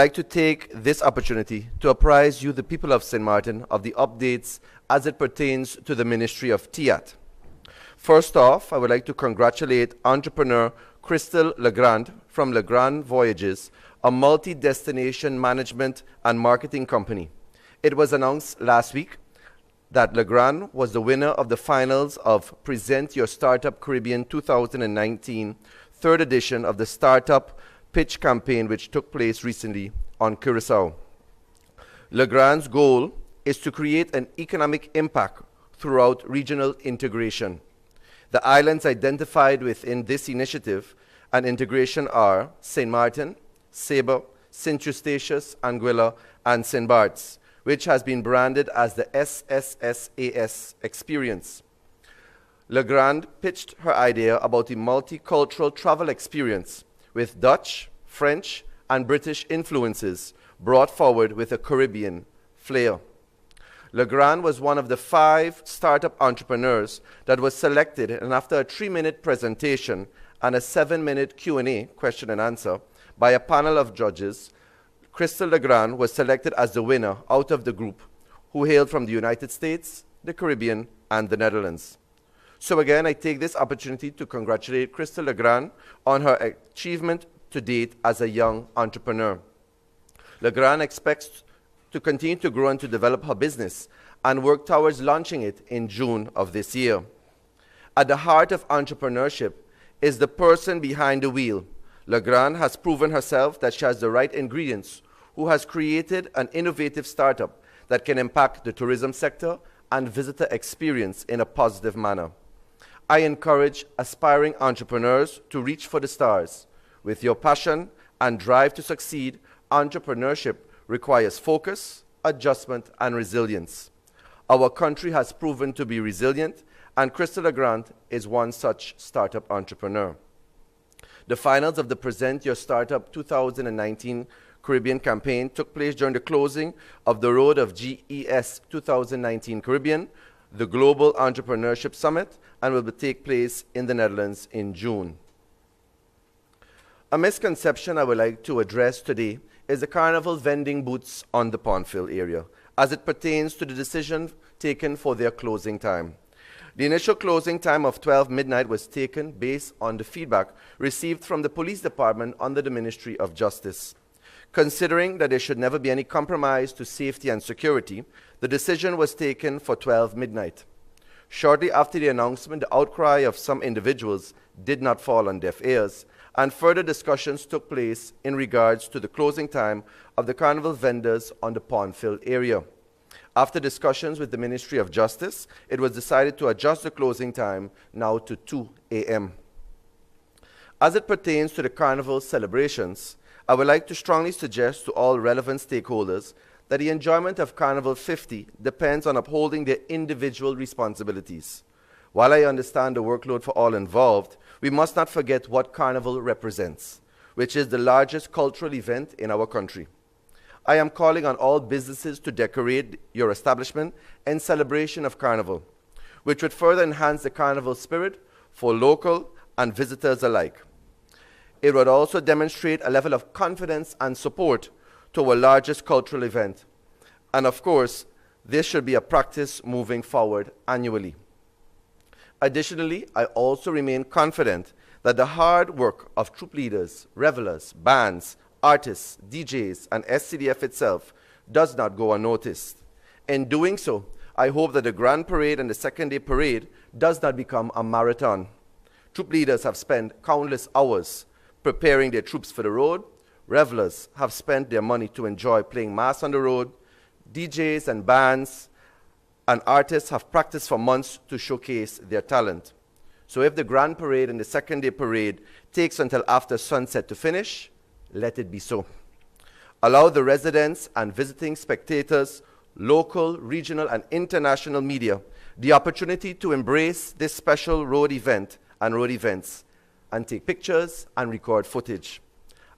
like to take this opportunity to apprise you, the people of St. Martin, of the updates as it pertains to the Ministry of TIAT. First off, I would like to congratulate entrepreneur Crystal Legrand from Legrand Voyages, a multi-destination management and marketing company. It was announced last week that Legrand was the winner of the finals of Present Your Startup Caribbean 2019, third edition of the Startup Pitch campaign, which took place recently on Curaçao. Legrand's goal is to create an economic impact throughout regional integration. The islands identified within this initiative and integration are St. Martin, Saba, St. Eustatius, Anguilla, and St. Bart's, which has been branded as the SSSAS experience. Legrand pitched her idea about a multicultural travel experience with Dutch, French, and British influences brought forward with a Caribbean flair. Legrand was one of the 5 startup entrepreneurs that was selected, and after a 3-minute presentation and a 7-minute Q&A, question and answer, by a panel of judges, Crystal Legrand was selected as the winner out of the group, who hailed from the United States, the Caribbean, and the Netherlands. So again, I take this opportunity to congratulate Crystal Legrand on her achievement to date as a young entrepreneur. Legrand expects to continue to grow and to develop her business and work towards launching it in June of this year. At the heart of entrepreneurship is the person behind the wheel. Legrand has proven herself that she has the right ingredients, who has created an innovative startup that can impact the tourism sector and visitor experience in a positive manner. I encourage aspiring entrepreneurs to reach for the stars. With your passion and drive to succeed, entrepreneurship requires focus, adjustment, and resilience. Our country has proven to be resilient, and Crystal Legrand is one such startup entrepreneur. The finals of the Present Your Startup 2019 Caribbean campaign took place during the closing of the road of GES 2019 Caribbean, the Global Entrepreneurship Summit, and will take place in the Netherlands in June. A misconception I would like to address today is the carnival vending booths on the Pondfield area, as it pertains to the decision taken for their closing time. The initial closing time of 12 midnight was taken based on the feedback received from the police department under the Ministry of Justice. Considering that there should never be any compromise to safety and security, the decision was taken for 12 midnight. Shortly after the announcement, the outcry of some individuals did not fall on deaf ears, and further discussions took place in regards to the closing time of the carnival vendors on the Pondfield area. After discussions with the Ministry of Justice, it was decided to adjust the closing time now to 2 a.m. As it pertains to the carnival celebrations, I would like to strongly suggest to all relevant stakeholders that the enjoyment of Carnival 50 depends on upholding their individual responsibilities. While I understand the workload for all involved, we must not forget what Carnival represents, which is the largest cultural event in our country. I am calling on all businesses to decorate your establishment in celebration of Carnival, which would further enhance the Carnival spirit for local and visitors alike. It would also demonstrate a level of confidence and support to our largest cultural event. And of course, this should be a practice moving forward annually. Additionally, I also remain confident that the hard work of troop leaders, revelers, bands, artists, DJs, and SCDF itself does not go unnoticed. In doing so, I hope that the Grand Parade and the Second Day Parade does not become a marathon. Troop leaders have spent countless hours preparing their troops for the road. Revelers have spent their money to enjoy playing mass on the road. DJs and bands and artists have practiced for months to showcase their talent. So if the Grand Parade and the Second Day Parade takes until after sunset to finish, let it be so. Allow the residents and visiting spectators, local, regional, and international media the opportunity to embrace this special road event and road events and take pictures and record footage.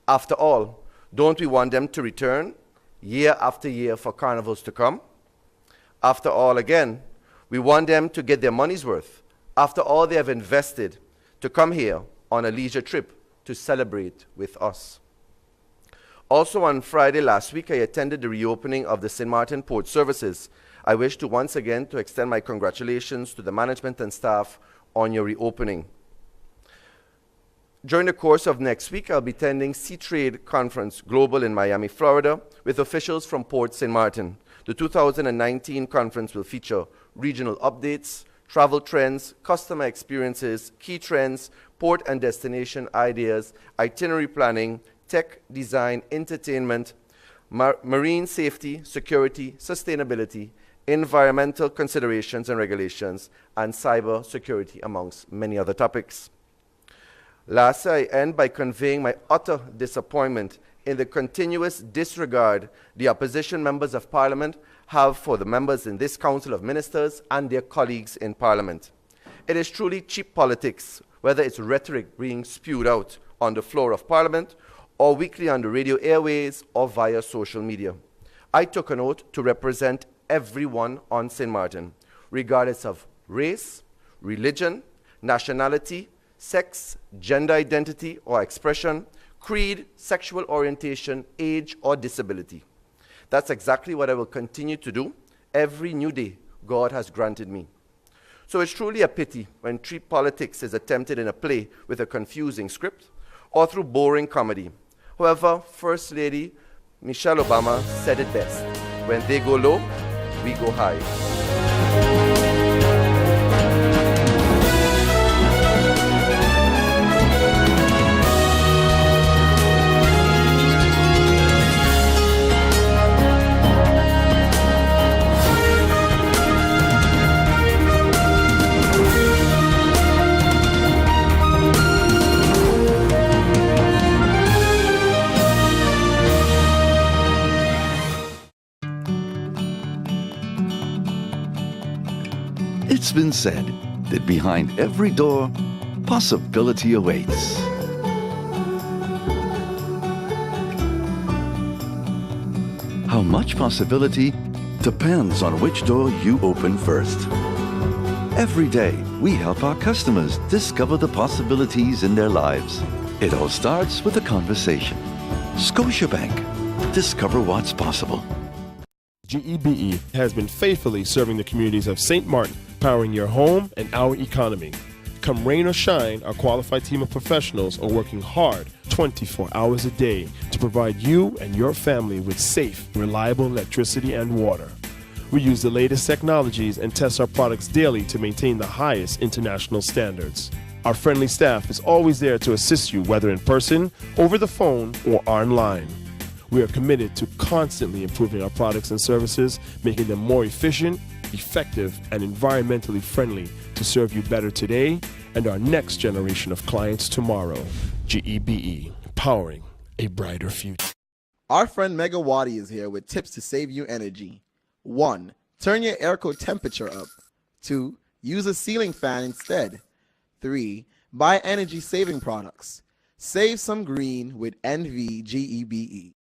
After all, don't we want them to return year after year for carnivals to come? After all, again, we want them to get their money's worth after all they have invested to come here on a leisure trip to celebrate with us. Also on Friday last week, I attended the reopening of the St. Martin Port Services. I wish to once again to extend my congratulations to the management and staff on your reopening. During the course of next week, I'll be attending Sea Trade Conference Global in Miami, Florida, with officials from Port St. Martin. The 2019 conference will feature regional updates, travel trends, customer experiences, key trends, port and destination ideas, itinerary planning, tech, design, entertainment, marine safety, security, sustainability, environmental considerations and regulations, and cyber security, amongst many other topics. Lastly, I end by conveying my utter disappointment in the continuous disregard the opposition members of Parliament have for the members in this Council of Ministers and their colleagues in Parliament. It is truly cheap politics, whether it's rhetoric being spewed out on the floor of Parliament, or weekly on the radio airways, or via social media. I took an oath to represent everyone on St. Martin, regardless of race, religion, nationality, sex, gender identity or expression, creed, sexual orientation, age, or disability. That's exactly what I will continue to do every new day God has granted me. So it's truly a pity when cheap politics is attempted in a play with a confusing script or through boring comedy. However, First Lady Michelle Obama said it best: when they go low, we go high. It's been said that behind every door, possibility awaits. How much possibility depends on which door you open first. Every day, we help our customers discover the possibilities in their lives. It all starts with a conversation. Scotiabank. Discover what's possible. GEBE has been faithfully serving the communities of St. Martin, powering your home and our economy. Come rain or shine, our qualified team of professionals are working hard 24 hours a day to provide you and your family with safe, reliable electricity and water. We use the latest technologies and test our products daily to maintain the highest international standards. Our friendly staff is always there to assist you, whether in person, over the phone, or online. We are committed to constantly improving our products and services, making them more efficient, effective, and environmentally friendly to serve you better today and our next generation of clients tomorrow. GEBE, powering a brighter future. Our friend Megawati is here with tips to save you energy. 1. Turn your airco temperature up. 2. Use a ceiling fan instead. 3. Buy energy-saving products. Save some green with NVGEBE.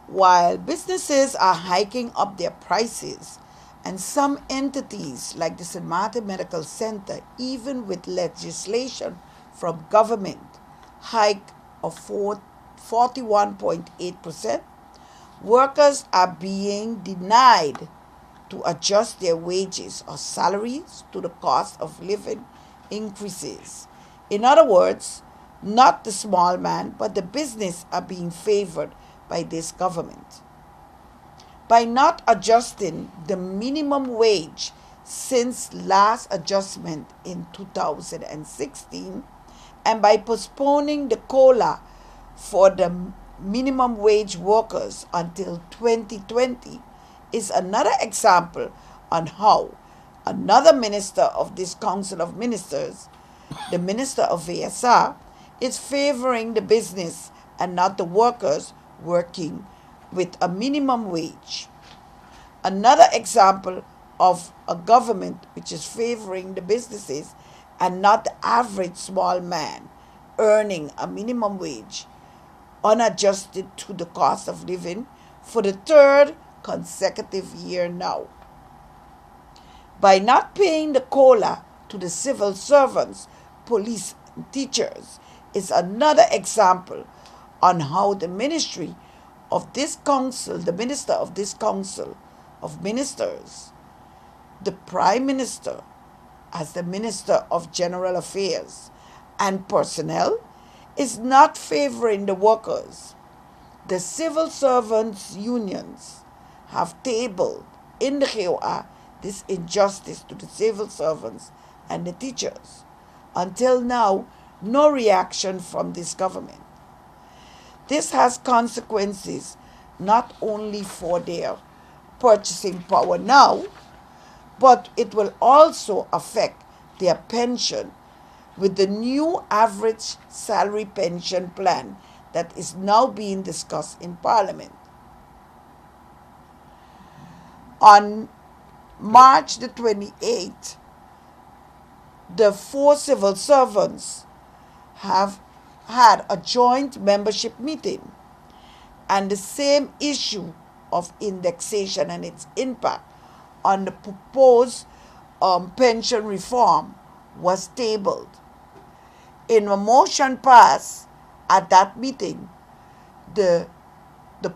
While businesses are hiking up their prices, and some entities like the St. Martin Medical Center, even with legislation from government, hike of 41.8%, workers are being denied to adjust their wages or salaries to the cost of living increases. In other words, not the small man, but the business are being favored by this government. By not adjusting the minimum wage since last adjustment in 2016, and by postponing the COLA for the minimum wage workers until 2020, is another example on how Another minister of this Council of Ministers, the Minister of VSR, is favoring the business and not the workers working with a minimum wage. Another example of a government which is favoring the businesses and not the average small man earning a minimum wage, unadjusted to the cost of living for the third consecutive year now. By not paying the COLA to the civil servants, police, and teachers is another example on how the ministry of this council, the minister of this council of ministers, the prime minister as the minister of general affairs and personnel, is not favoring the workers. The civil servants unions have tabled in the GOA this injustice to the civil servants and the teachers. Until now, no reaction from this government. This has consequences not only for their purchasing power now, but it will also affect their pension with the new average salary pension plan that is now being discussed in Parliament. On March the 28th, the four civil servants have had a joint membership meeting, and the same issue of indexation and its impact on the proposed pension reform was tabled. In a motion passed at that meeting, the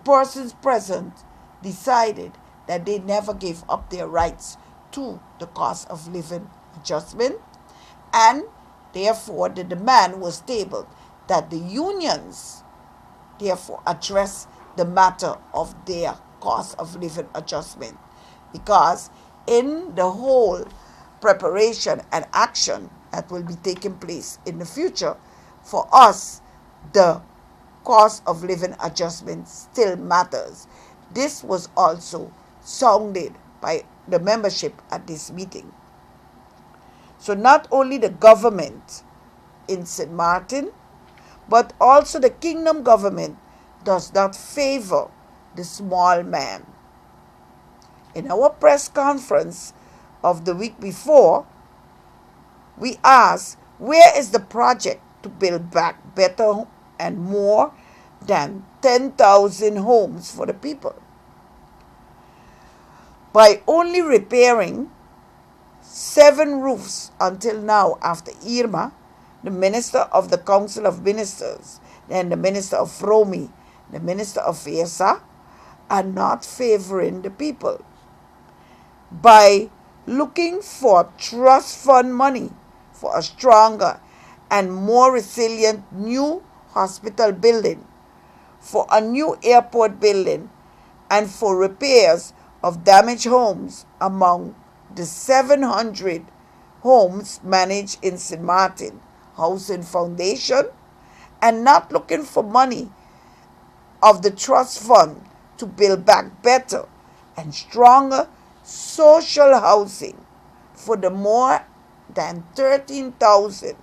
persons present decided that they never gave up their rights to the cost of living adjustment, and therefore the demand was tabled that the unions therefore address the matter of their cost of living adjustment, because in the whole preparation and action that will be taking place in the future, for us, the cost of living adjustment still matters. This was also sounded by the membership at this meeting. So not only the government in St. Martin, but also the kingdom government does not favor the small man. In our press conference of the week before, we asked, where is the project to build back better and more than 10,000 homes for the people? By only repairing 7 roofs until now after Irma, the minister of the Council of Ministers and the minister of Fromi, the minister of Fiesa, are not favoring the people. By looking for trust fund money for a stronger and more resilient new hospital building, for a new airport building, and for repairs of damaged homes among the 700 homes managed in St. Martin Housing Foundation, and not looking for money of the trust fund to build back better and stronger social housing for the more than 13,000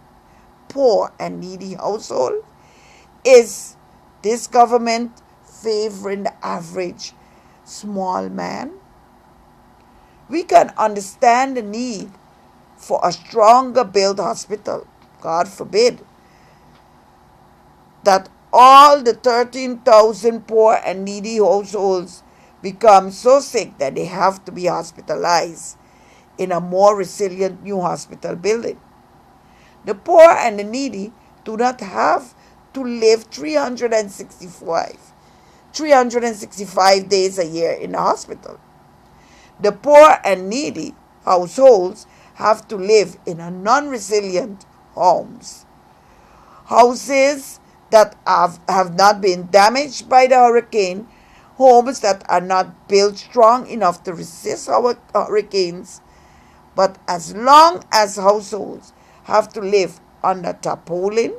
poor and needy households, is this government favoring the average small man? We can understand the need for a stronger built hospital. God forbid that all the 13,000 poor and needy households become so sick that they have to be hospitalized in a more resilient new hospital building. The poor and the needy do not have to live 365 days a year in the hospital. The poor and needy households have to live in a non-resilient homes. Houses that have not been damaged by the hurricane, homes that are not built strong enough to resist hurricanes, but as long as households have to live under tarpaulin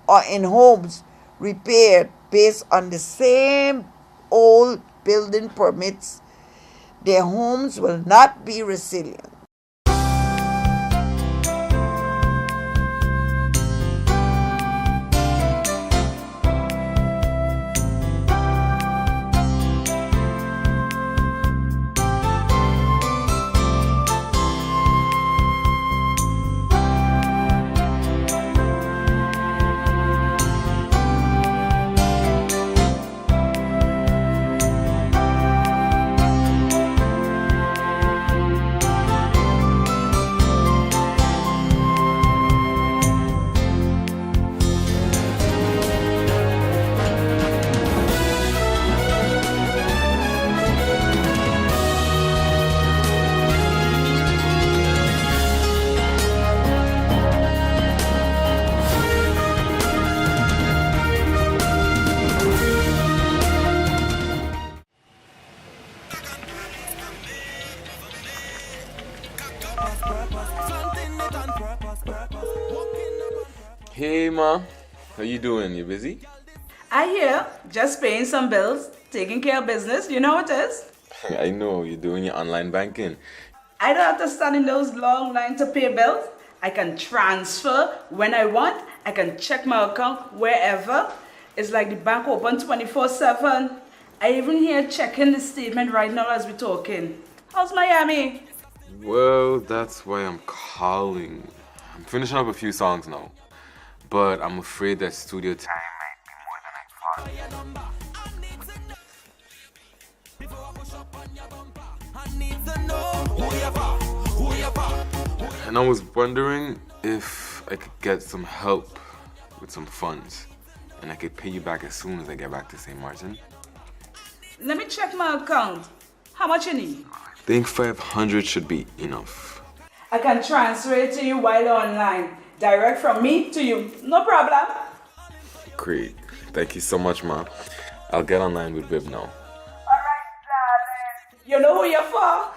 or in homes repaired based on the same old building permits, their homes will not be resilient. Hey, Ma. How you doing? You busy? I hear, just paying some bills, taking care of business, you know what it is? I know, you're doing your online banking. I don't have to stand in those long lines to pay bills. I can transfer when I want. I can check my account wherever. It's like the bank open 24/7. I even here checking the statement right now as we're talking. How's Miami? Well, that's why I'm calling. I'm finishing up a few songs now, but I'm afraid that studio time might be more than I thought. And I was wondering if I could get some help with some funds, and I could pay you back as soon as I get back to St. Martin. Let me check my account. How much you need? I think 500 should be enough. I can transfer it to you while online. Direct from me to you. No problem. Great. Thank you so much, Ma. I'll get online with Viv now. Alright, darling. You know who you're for?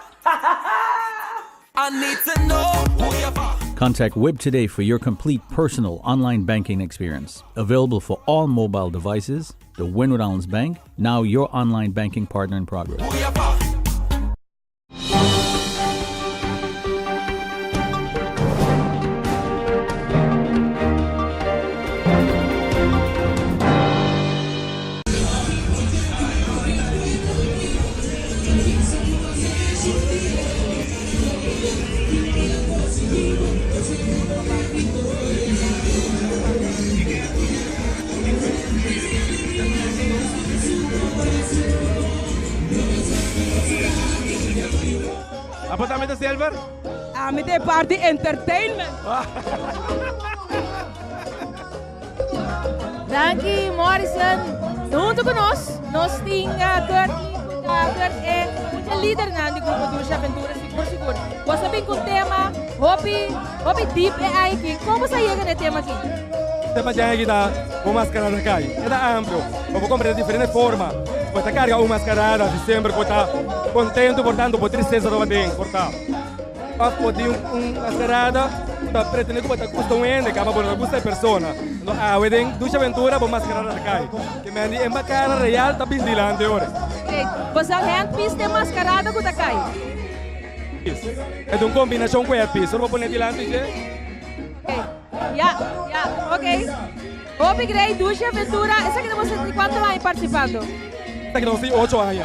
I need to know who you're for. Contact Wib today for your complete personal online banking experience. Available for all mobile devices. The Wynwood Islands Bank, now your online banking partner in progress. Who you're for. Apa tayo ito, Silver? Amite Party Entertainment. Danke, Morrison. Junto conosco, nós temos Kurt é o líder do grupo do Aventuras Seguro. Você vem com o tema, hobby deep é aí. Como você chega no tema aqui? O tema já é kita mascarada kai. É amplo. Vamos comprar de diferente forma. Você carga uma mascarada de sempre que está contente, portanto, por tristeza não tem, portanto. Mas pode mascarada, tá pretende que você custa ende, que não custa a pessoa. A wedding, duas aventura, por mascarada kai. Que me é uma cara real, tá bindilante ora. Você handpiece de mascarada que tá kai. É uma combinação com handpiece, só vou pôr dilante, ok. Obrigado, duas aventura. Essa aqui você de quanto vai participando? Essa aqui nós temos 8 anos.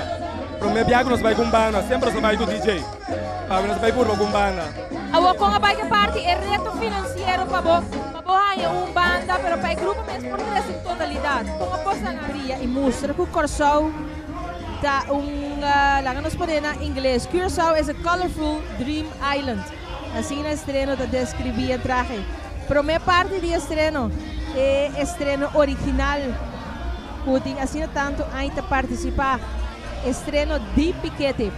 Para mim, viajo nós vai com banda, sempre nós vai com DJ. Nós vai por com banda. Com a bike party é reto financeiro para uma banda, mas para o grupo mesmo por três em totalidade. Com a posta na areia e mostra que o Curaçao tá lá nos podemos em inglês. Curaçao is a colorful dream island. Assim na estreno da descrevia traje. Para a minha parte de estreno é estreno original. Putin assim tanto ainda participar. Estreno de piquete.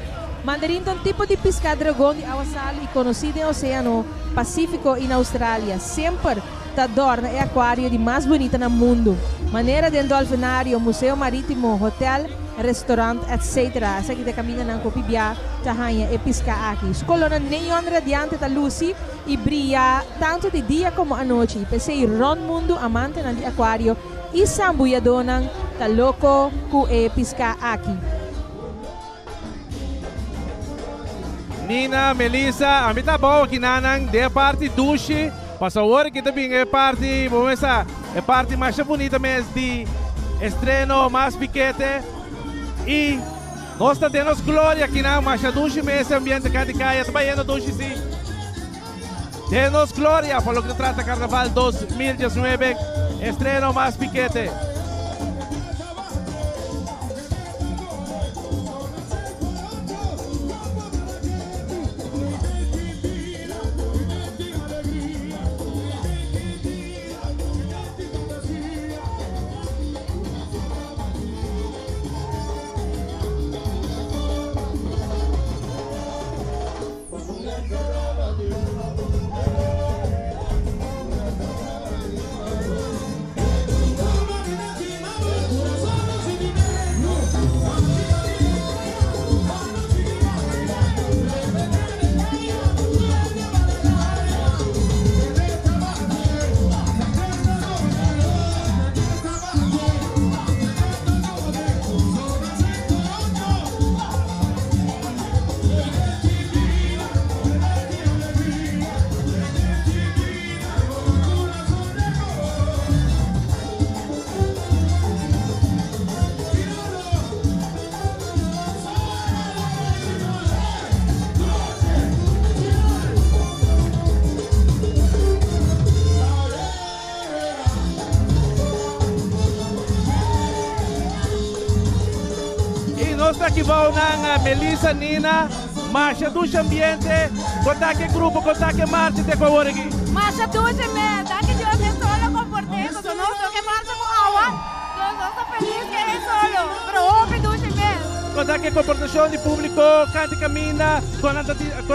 Mandarim é um tipo de pesca dragão de água sal e conhecido no Oceano Pacífico e na Austrália. Sempre está adorna é aquário de mais bonita no mundo. Maneira de dolfinário, museu marítimo, hotel, restaurante, etc. Essa aqui da caminha na Copibia, Tahanha e pisca aqui. Escolona neon radiante da luz e brilha tanto de dia como à noite. Pensei ron mundo amante de aquário e sambuia donan tá louco ku e pisca aqui. Nina, Melissa, a mim tá bom aqui nanang de parte duche. Passa hora que também é parte, vamos essa é parte mais bonita mesmo de estreno mais piquete e nós temos glória aqui na mais duche mesmo ambiente que caia trabalhando duche sim. Temos glória para o que trata Carnaval 2019, estreno mais piquete. Conta que vão na Melissa, Nina, Masha Ducha Ambiente, conta que grupo, conta que Marte te favor aqui. Masha Ducha me, dá que eu me solo comportei, eu não sou que Marte com água. Eu estou feliz que é solo, pero ouve Ducha me. Conta que comportação de público, canta camina, quando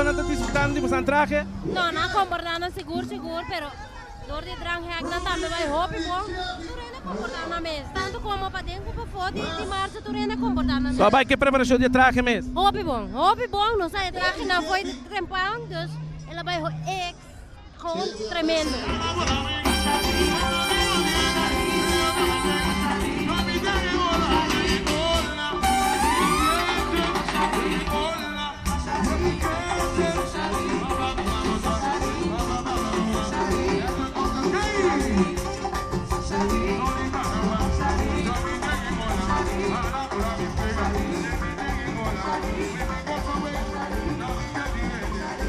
anda disputando de você traje? Não, não comportando seguro, pero door die drang ga ik dat aan bij hopi bom. Turena comportar na mesa. Tanto como para dentro para fora de marcha turena comportar na mesa. Só vai que preparação de traje mesmo. Hopi bom, não sai traje não foi trempão, dus ela vai gewoon tremendo.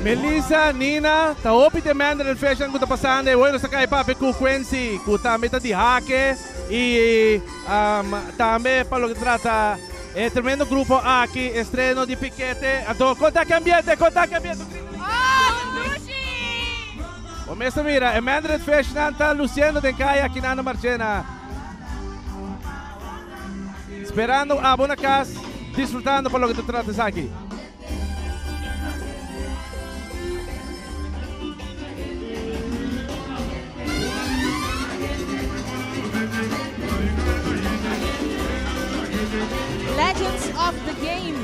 Melissa, Nina, ta opi de man del fashion que está pasando, bueno sa kay papi ku Quincy, ku también de hake y también para lo que trata tremendo grupo aquí, estreno de piquete, a todo conta que ambiente. O mesmo mira, el man del fashion está luciendo de calle aquí na Marchena. Esperando a buena casa, disfrutando por lo que te tratas aquí. Legends of the game.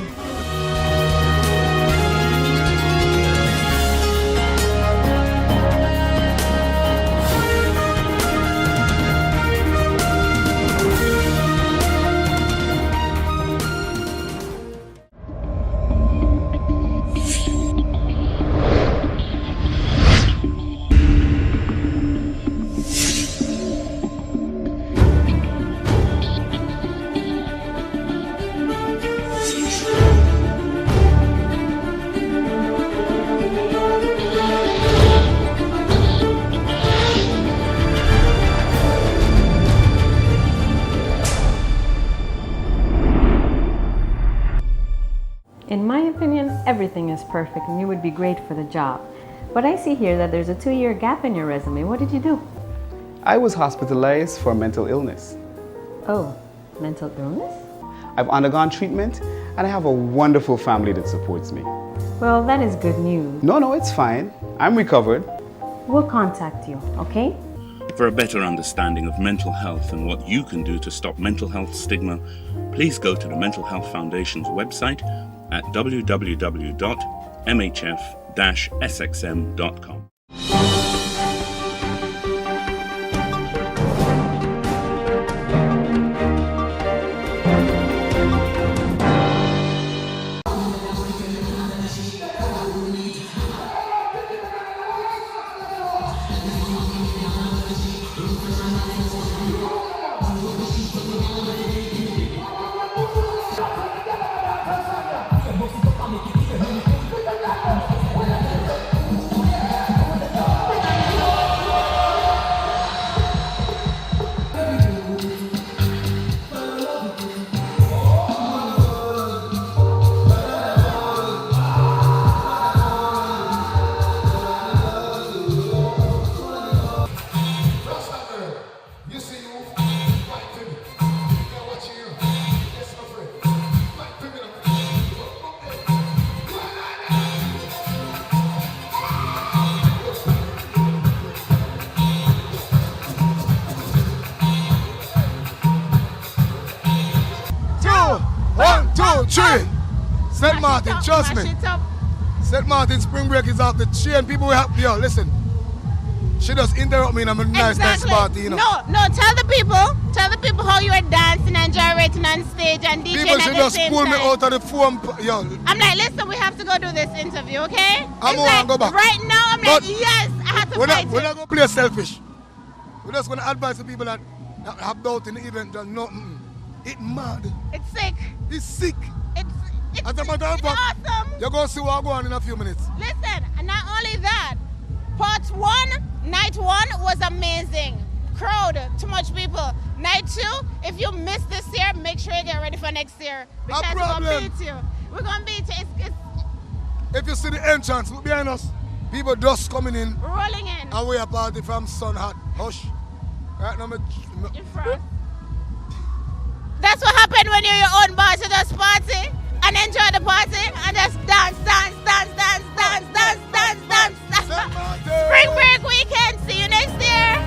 In my opinion, everything is perfect and you would be great for the job. But I see here that there's a 2-year gap in your resume. What did you do? I was hospitalized for mental illness. Oh, mental illness? I've undergone treatment and I have a wonderful family that supports me. Well, that is good news. No, it's fine. I'm recovered. We'll contact you, okay? For a better understanding of mental health and what you can do to stop mental health stigma, please go to the Mental Health Foundation's website at www.mhf-sxm.com. St. Martin, trust me. St. Martin spring break is off the chain. People will help. Yo, listen. She just interrupt me and I'm a nice party, you know. No, tell the people how you are dancing and gyrating on stage and DJing people at the same time. People should just pull me out of the phone. Yo. I'm like, listen, we have to go do this interview, okay? I'm gonna go back. Right now, I'm like, yes, I have to fight We're not going to play selfish. We're just going to advise the people that have doubt in the event. That it's mad. It's sick. It's sick. It's as a matter of fact, awesome. You're going to see what going on in a few minutes. Listen, and not only that, part 1, night 1 was amazing. crowd, too much people. Night 2, if you miss this year, make sure you get ready for next year. Because we're going to beat you. We're going to beat you. If you see the entrance, look behind us. People just coming in. Rolling in. And we are party from Sun Hot. Hush. Right now, in front. That's what happened when you're your own boss. You just party and enjoy the party and just dance. Spring break weekend. See you next year.